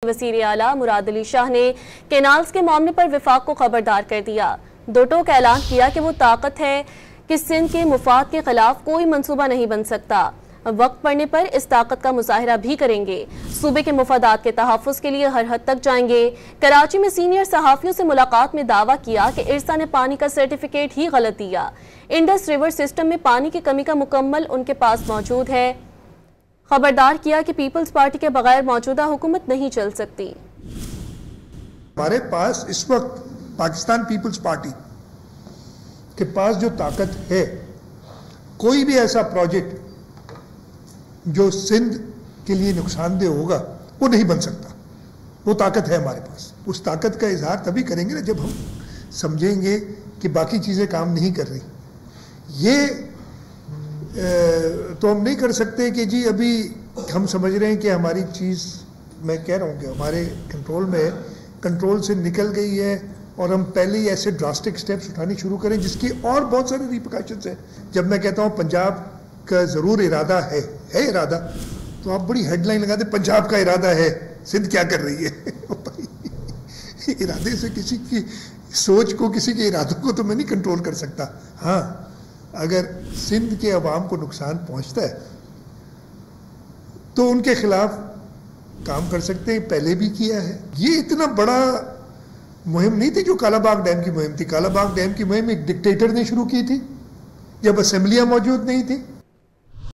वज़ीर आला मुराद अली शाह ने कैनाल्स के मामले पर विफाक को खबरदार कर दिया। दो टोक ऐलान किया कि वो ताकत है कि सिंध के मुफाद के खिलाफ कोई मंसूबा नहीं बन सकता। वक्त पड़ने पर इस ताकत का मुजाहिरा भी करेंगे। सूबे के मुफादात के तहफ़्फ़ुज़ के लिए हर हद तक जाएंगे। कराची में सीनियर सहाफ़ियों से मुलाकात में दावा किया कि इरसा ने पानी का सर्टिफिकेट ही गलत दिया। इंडस रिवर सिस्टम में पानी की कमी का मुकम्मल उनके पास मौजूद है। खबरदार किया कि पीपल्स पार्टी के बगैर मौजूदा हुकूमत नहीं चल सकती। हमारे पास इस वक्त पाकिस्तान पीपल्स पार्टी के पास जो ताकत है, कोई भी ऐसा प्रोजेक्ट जो सिंध के लिए नुकसानदेह होगा वो नहीं बन सकता। वो ताकत है हमारे पास। उस ताकत का इजहार तभी करेंगे ना जब हम समझेंगे कि बाकी चीज़ें काम नहीं कर रही। ये तो हम नहीं कर सकते कि जी अभी हम समझ रहे हैं कि हमारी चीज़, मैं कह रहा हूँ कि हमारे कंट्रोल में है, कंट्रोल से निकल गई है और हम पहले ही ऐसे ड्रास्टिक स्टेप्स उठाने शुरू करें जिसकी और बहुत सारे रिपरकशंस हैं। जब मैं कहता हूँ पंजाब का ज़रूर इरादा है इरादा, तो आप बड़ी हेडलाइन लगा दें पंजाब का इरादा है, सिंध क्या कर रही है। इरादे से किसी की सोच को, किसी के इरादों को तो मैं नहीं कंट्रोल कर सकता। हाँ, अगर सिंध के अवाम को नुकसान पहुंचता है तो उनके खिलाफ काम कर सकते हैं, पहले भी किया है। ये इतना बड़ा मुहिम नहीं थी जो कालाबाग डैम की मुहिम थी। कालाबाग डैम की मुहिम एक डिक्टेटर ने शुरू की थी जब असेंबलियां मौजूद नहीं थी।